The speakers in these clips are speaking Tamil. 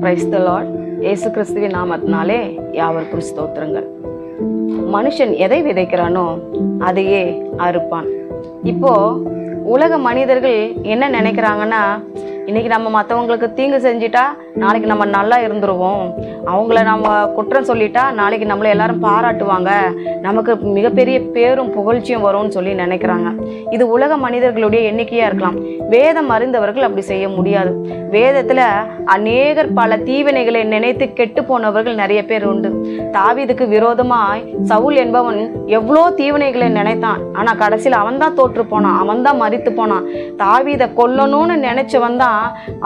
Praise the Lord. இயேசு கிறிஸ்துவின் நாமத்தினாலே யாவருக்கும் ஸ்தோத்திரங்கள். மனுஷன் எதை விதைக்கிறானோ அதையே அறுப்பான். இப்போ உலக மனிதர்கள் என்ன நினைக்கிறாங்கன்னா, இன்னைக்கு நம்ம மற்றவங்களுக்கு தீங்கு செஞ்சிட்டா நாளைக்கு நம்ம நல்லா இருந்துருவோம், அவங்கள நம்ம குற்றம் சொல்லிட்டா நாளைக்கு நம்மளை எல்லாரும் பாராட்டுவாங்க, நமக்கு மிகப்பெரிய பேரும் புகழ்ச்சியும் வரும்னு சொல்லி நினைக்கிறாங்க. இது உலக மனிதர்களுடைய எண்ணிக்கையா இருக்கலாம். வேதம் அறிந்தவர்கள் அப்படி செய்ய முடியாது. வேதத்துல அநேகர் பல தீவினைகளை நினைத்து கெட்டு போனவர்கள் நிறைய பேர் உண்டு. தாவீதுக்கு விரோதமாய் சவுல் என்பவன் எவ்வளோ தீவினைகளை நினைத்தான். ஆனா கடைசியில் அவன் தான் தோற்று போனான், அவன் தான் மரித்து போனான். தாவீதை கொல்லணும்னு நினைச்சவன் தான்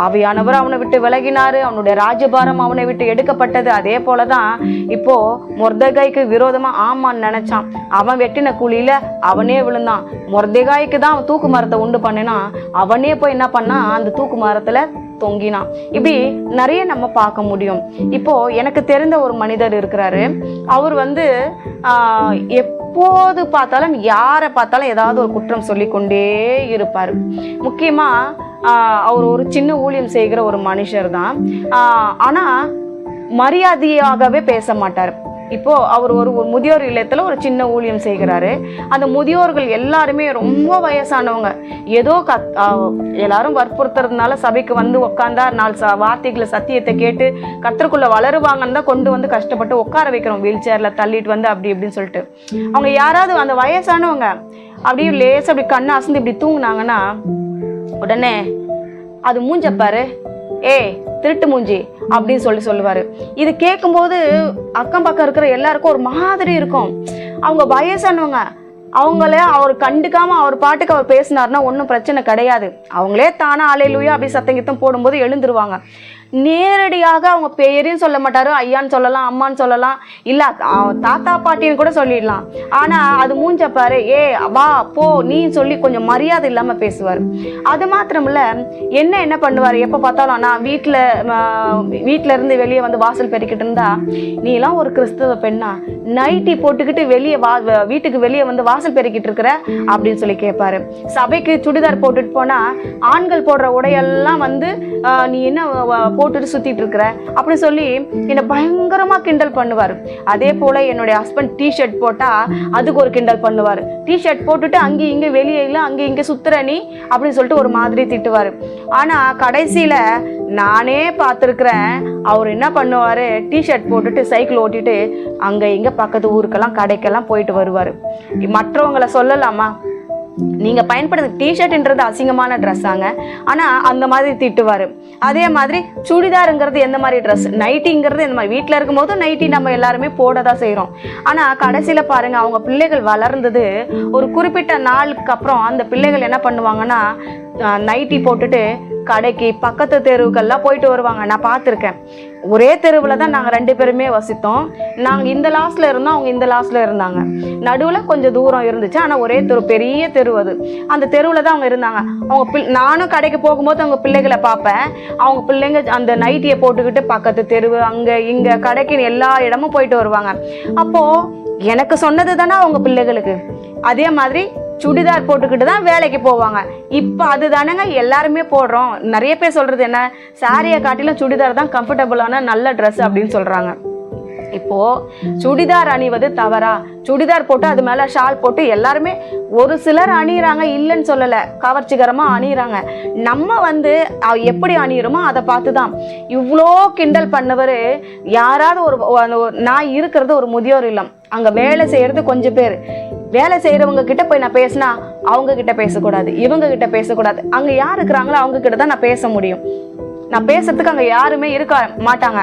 ஆவியானவர் அவனை விட்டு விலகினாரு, அவனுடைய ராஜபாரம் அவனை விட்டு எடுக்கப்பட்டது. அதே போலதான் இப்போ மொர்தெகாய்க்கு விரோதமா ஆமான் நினைச்சான், அவன் வெட்டின குழியில அவனே விழுந்தான். மொர்தெகாய்க்கு தான் அவன் தூக்கு மரத்தை உண்டு பண்ணினான், அவனே போய் என்ன பண்ணான், அந்த தூக்கு மரத்துல தொங்கினான். இப்படி நிறைய நம்ம பார்க்க முடியும். இப்போ எனக்கு தெரிந்த ஒரு மனிதர் இருக்கிறாரு. அவர் எப்போது பார்த்தாலும் யாரை பார்த்தாலும் ஏதாவது ஒரு குற்றம் சொல்லி கொண்டே இருப்பார். முக்கியமா அவர் ஒரு சின்ன ஊழியம் செய்கிற ஒரு மனுஷர் தான். ஆனா மரியாதையாகவே பேச மாட்டார். இப்போ அவர் ஒரு முதியோர் இல்லத்துல ஒரு சின்ன ஊழியம் செய்கிறாரு. அந்த முதியோர்கள் எல்லாருமே ரொம்ப வயசானவங்க. ஏதோ எல்லாரும் வற்புறுத்துறதுனால சபைக்கு வந்து உட்காந்தா 4 வார்த்தைகளை சத்தியத்தை கேட்டு கர்த்தருக்குள்ள வளருவாங்கன்னு தான் கொண்டு வந்து கஷ்டப்பட்டு உட்கார வைக்கிறோம், வீல் சேர்ல தள்ளிட்டு வந்து அப்படி இப்படின்னு சொல்லிட்டு. அவங்க யாராவது அந்த வயசானவங்க அப்படியே லேசா அப்படி கண்ணு அசந்து இப்படி தூங்குனாங்கன்னா உடனே அது மூஞ்சப்பாரு, திருட்டு மூஞ்சி அப்படின்னு சொல்லுவாரு. இது கேட்கும்போது அக்கம் பக்கம் இருக்கிற எல்லாருக்கும் ஒரு மாதிரி இருக்கும். அவங்க வயசானவங்க, அவங்களே அவர் கண்டுக்காம அவர் பாட்டுக்கு அவர் பேசினார்னா ஒன்றும் பிரச்சனை கிடையாது. அவங்களே தானே அல்லேலூயா அப்படி சத்தங்கித்தம் போடும்போது எழுந்துருவாங்க. நேரடியாக அவங்க பேரையும் சொல்ல மாட்டாரு, ஐயான்னு சொல்லலாம், அம்மான்னு சொல்லலாம், இல்ல தாத்தா பாட்டின்னு கூட சொல்லிடலாம். ஆனா அது மூஞ்ச பாரு, வா போ நீ சொல்லி கொஞ்சம் மரியாதை இல்லாம பேசுவார். அது மாத்திரம் இல்ல, என்ன பண்ணுவாரு, எப்ப பார்த்தாலும் நான் வீட்டுல இருந்து வெளியே வந்து வாசல் பெருக்கிட்டு இருந்தா, நீ எல்லாம் ஒரு கிறிஸ்தவ பெண்ணா, நைட்டி போட்டுக்கிட்டு வெளியே வீட்டுக்கு வெளியே வந்து வாசல் பெருக்கிட்டு இருக்கிற அப்படின்னு சொல்லி கேட்பாரு. சபைக்கு சுடிதார் போட்டுட்டு போனா ஆண்கள் போடுற உடையெல்லாம் நீ என்ன போட்டுட்டு சுத்திட்டு இருக்கிற அப்படி சொல்லி என்னை பயங்கரமா கிண்டல் பண்ணுவாரு. அதே போல என்னுடைய ஹஸ்பண்ட் டிஷர்ட் போட்டா அதுக்கு ஒரு கிண்டல் பண்ணுவாரு. டிஷர்ட் போட்டுட்டு அங்கே இங்கே வெளியே இல்லை, அங்கே இங்கே சுத்துற நீ அப்படின்னு சொல்லிட்டு ஒரு மாதிரி திட்டுவாரு. ஆனா கடைசியில நானே பார்த்துருக்கிறேன், அவர் என்ன பண்ணுவாரு, டிஷர்ட் போட்டுட்டு சைக்கிள் ஓட்டிட்டு அங்க இங்க பக்கத்து ஊருக்கெல்லாம் கடைக்கெல்லாம் போயிட்டு வருவாரு. மற்றவங்களை சொல்லலாமா, நீங்க பயன்படுத்த டிஷர்ட்ன்றது அசிங்கமான ட்ரெஸ் ஆங்க, ஆனா அந்த மாதிரி திட்டுவாரு. அதே மாதிரி சுடிதாருங்கிறது எந்த மாதிரி ட்ரெஸ், நைட்டிங்கிறது எந்த மாதிரி, வீட்டில் இருக்கும்போது நைட்டி நம்ம எல்லாருமே போடதான் செய்யறோம். ஆனா கடைசியில பாருங்க, அவங்க பிள்ளைகள் வளர்ந்தது ஒரு குறிப்பிட்ட நாளுக்கு அப்புறம் அந்த பிள்ளைகள் என்ன பண்ணுவாங்கன்னா நைட்டி போட்டுட்டு கடைக்கு பக்கத்து தெருவுக்கெல்லாம் போயிட்டு வருவாங்க. நான் பார்த்துருக்கேன். ஒரே தெருவில் தான் நாங்கள் 2 பேருமே வசித்தோம். நாங்கள் இந்த லாஸ்ட்ல இருந்தோம், அவங்க இந்த லாஸ்ட்ல இருந்தாங்க. நடுவில் கொஞ்சம் தூரம் இருந்துச்சு, ஆனால் ஒரே தெரு, பெரிய தெரு அது. அந்த தெருவில் தான் அவங்க இருந்தாங்க. நானும் கடைக்கு போகும்போது அவங்க பிள்ளைகளை பார்ப்பேன். அவங்க பிள்ளைங்க அந்த நைட்டியை போட்டுக்கிட்டு பக்கத்து தெருவு அங்கே இங்கே கடைக்கு எல்லா இடமும் போயிட்டு வருவாங்க. அப்போது எனக்கு சொன்னது தானே அவங்க பிள்ளைகளுக்கு. அதே மாதிரி சுடிதார் போட்டுக்கிட்டு தான் வேலைக்கு போவாங்க. இப்போ அது தானேங்க எல்லாருமே போடுறோம். நிறைய பேர் சொல்றது என்ன, சாரியை காட்டிலும் சுடிதார் தான் கம்ஃபர்டபுளான நல்ல ட்ரெஸ் அப்படின்னு சொல்றாங்க. இப்போ சுடிதார் அணிவது தவறா? சுடிதார் போட்டு அது மேல ஷால் போட்டு எல்லாருமே ஒரு சிலர் அணியிறாங்க, இல்லைன்னு சொல்லல, கவர்ச்சிகரமா அணியிறாங்க. நம்ம எப்படி அணியிறோமோ அதை பார்த்துதான். இவ்வளோ கிண்டல் பண்ணவர் யாராவது நான் இருக்கிறது ஒரு முதியோர் இல்லம், அங்க வேலை செய்யறது கொஞ்சம் பேர். வேலை செய்யறவங்க கிட்ட போய் நான் பேசினா அவங்க கிட்ட பேசக்கூடாது, இவங்க கிட்ட பேசக்கூடாது. அங்க யார் இருக்கிறாங்களோ அவங்க கிட்ட தான் நான் பேச முடியும். நான் பேசுறதுக்கு அங்க யாருமே இருக்க மாட்டாங்க.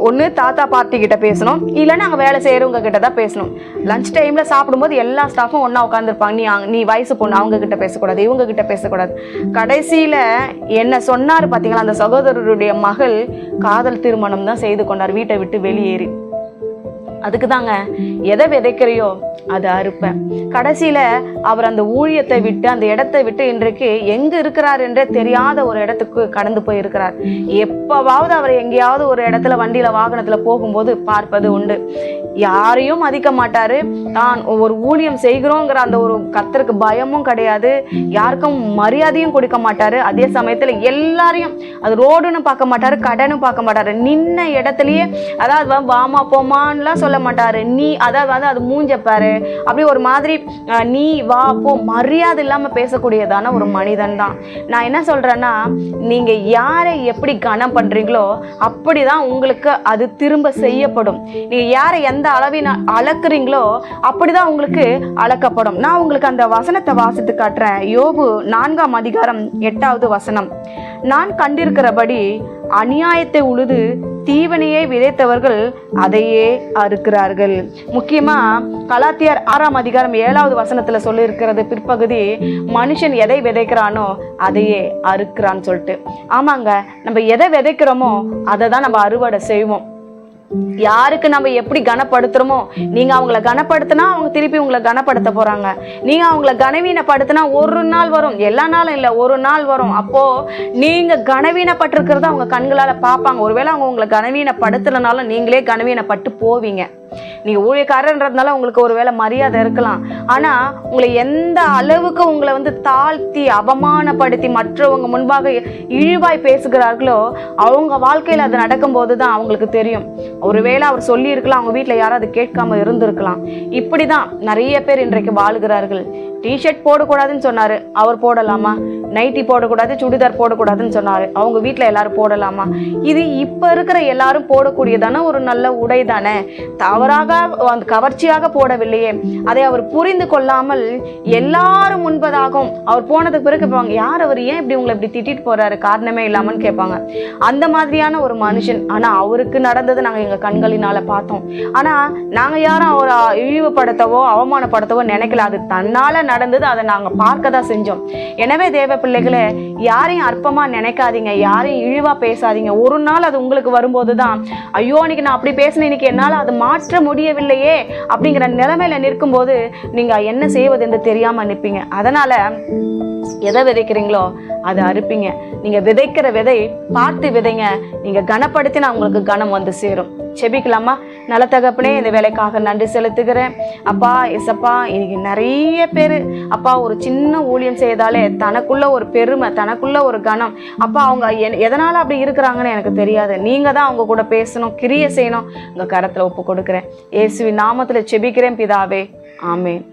ஒன்று தாத்தா பாட்டி கிட்ட பேசணும், இல்லைன்னா அங்கே வேலை செய்கிறவங்க கிட்ட தான் பேசணும். லஞ்ச் டைமில் சாப்பிடும்போது எல்லா ஸ்டாஃபும் ஒன்றா உட்காந்துருப்பாங்க. நீ வயசு பொண்ணு, அவங்க கிட்ட பேசக்கூடாது, இவங்க கிட்ட பேசக்கூடாது. கடைசியில் என்ன சொன்னார் பார்த்தீங்களா, அந்த சகோதரருடைய மகள் காதல் திருமணம் தான் செய்து கொண்டார், வீட்டை விட்டு வெளியேறி. அதுக்கு தாங்க, எதை விதைக்கிறையோ அதை அறுப்பேன். கடைசியில அவர் அந்த ஊழியத்தை விட்டு, அந்த இடத்தை விட்டு இன்றைக்கு எங்க இருக்கிறார் என்றே தெரியாத ஒரு இடத்துக்கு கடந்து போய் இருக்கிறார். எப்பவாவது அவர் எங்கேயாவது ஒரு இடத்துல வண்டியில வாகனத்துல போகும்போது பார்ப்பது உண்டு. யாரையும் மதிக்க மாட்டாரு. தான் ஒரு ஊழியம் செய்கிறோங்கிற அந்த ஒரு கர்த்தருக்கு பயமும் கிடையாது. யாருக்கும் மரியாதையும் கொடுக்க மாட்டாரு. அதே சமயத்துல எல்லாரையும் அது ரோடுன்னு பார்க்க மாட்டாரு, கடனும் பார்க்க மாட்டாரு. நின்ன இடத்துலயே அதாவது வாமா போமான்லாம் சொல்ல மாட்டாரு. நீ அதாவது அது மூஞ்சப்பாரு அப்படி ஒரு மாதிரி நீ வா போ மரியாதை இல்லாம பேசக்கூடியதான ஒரு மனிதன் தான். நான் என்ன சொல்றேன்னா, நீங்க யாரை எப்படி கனம் பண்றீங்களோ அப்படிதான் உங்களுக்கு அது திரும்ப செய்யப்படும். நீங்க யாரை எந்த அளவின அளக்குறீங்களோ அப்படிதான் உங்களுக்கு அளக்கப்படும். நான் உங்களுக்கு அந்த வசனத்தை வாசித்து காட்டுறேன். யோபு 4ஆம் அதிகாரம் 8வது வசனம். நான் கண்டிருக்கிறபடி அநியாயத்தை உழுது தீவனையை விதைத்தவர்கள் அதையே அறுக்கிறார்கள். முக்கியமா கலாத்தியர் 6ஆம் அதிகாரம் 7வது வசனத்துல சொல்லி இருக்கிறது பிற்பகுதி, மனுஷன் எதை விதைக்கிறானோ அதையே அறுக்கிறான்னு சொல்லிட்டு. ஆமாங்க, நம்ம எதை விதைக்கிறோமோ அதை தான் நம்ம அறுவடை செய்வோம். யாருக்கு நம்ம எப்படி கனப்படுத்துறோமோ, நீங்க அவங்கள கனப்படுத்தினா அவங்க திருப்பி உங்களை கனப்படுத்த போறாங்க. நீங்க அவங்கள கனவீனப்படுத்தினா ஒரு நாள் வரும், எல்லா நாளும் இல்லை, ஒரு நாள் வரும். அப்போ நீங்க கனவீனப்பட்டிருக்கிறத அவங்க கண்களால பார்ப்பாங்க. ஒருவேளை அவங்க உங்களை கனவீனப்படுத்தலனாலும் நீங்களே கனவீனப்பட்டு போவீங்க. நீங்க ஊழியக்காரன்றதுனால உங்களுக்கு ஒரு வேளை மரியாதை இருக்கலாம். ஆனா உங்களை எந்த அளவுக்கு உங்களை தாழ்த்தி அவமானப்படுத்தி மற்றவங்க முன்பாக இழிவாய் பேசுகிறார்களோ அவங்க வாழ்க்கையில அது நடக்கும் போதுதான் அவங்களுக்கு தெரியும். ஒருவேளை அவர் சொல்லி இருக்கலாம், அவங்க வீட்டுல யாராவது கேட்காம இருந்திருக்கலாம். இப்படிதான் நிறைய பேர் இன்றைக்கு வாழுகிறார்கள். டிஷர்ட் போடக்கூடாதுன்னு சொன்னாரு, அவர் போடலாமா? நைட்டி போடக்கூடாது, சுடிதார் போடக்கூடாதுன்னு சொன்னாரு, அவங்க வீட்டுல எல்லாரும் போடலாமா? இது இப்ப இருக்கிற எல்லாரும் போடக்கூடியதான ஒரு நல்ல உடை தானே, தவறாக கவர்ச்சியாக போடவில்லையே. அதை அவர் புரிந்து கொள்ளாமல் எல்லாரும் முன்பதாகவும் அவர் போனதுக்கு பிறகு கேட்பாங்க, யார் அவர், ஏன் இப்படி உங்களை இப்படி திட்டிட்டு போறாரு காரணமே இல்லாமன்னு கேட்பாங்க. அந்த மாதிரியான ஒரு மனுஷன். ஆனா அவருக்கு நடந்தது நாங்க எங்க கண்களினால பார்த்தோம். ஆனா நாங்க யாரும் அவரை இழிவுபடுத்தவோ அவமானப்படுத்தவோ நினைக்கல. அது தன்னால நடந்தது, அதை நாங்க பார்க்கதான் செஞ்சோம். எனவே தேவ பிள்ளைகளே, யாரையும் அற்பமா நினைக்காதீங்க, யாரையும் இழிவா பேசாதீங்க. ஒரு நாள் அது உங்களுக்கு வரும்போதுதான், ஐயோ இன்னைக்கு நான் அப்படி பேசினேன், இன்னைக்கு என்னால அது மாற்ற முடியவில்லையே அப்படிங்கிற நிலைமையில நிற்கும் போது நீங்க என்ன செய்வது என்று தெரியாம நிற்பீங்க. அதனால எதை விதைக்கிறீங்களோ அதை அறுப்பீங்க. நீங்க விதைக்கிற விதை பார்த்து விதைங்க. நீங்க கனப்படுத்தினா உங்களுக்கு கனம் வந்து சேரும். செபிக்கலாமா? நல்ல தகப்பனே, இந்த வேலைக்காக நன்றி செலுத்துகிறேன். அப்பா எசப்பா, இன்னைக்கு நிறைய பேர் அப்பா ஒரு சின்ன ஊழியம் செய்தாலே தனக்குள்ள ஒரு பெருமை, தனக்குள்ள ஒரு கனம். அப்பா அவங்க எதனால அப்படி இருக்கிறாங்கன்னு எனக்கு தெரியாது. நீங்க தான் அவங்க கூட பேசணும், கிரியை செய்யணும். உங்க கரத்துல ஒப்பு கொடுக்கிறேன். இயேசுவின் நாமத்துல செபிக்கிறேன் பிதாவே, ஆமென்.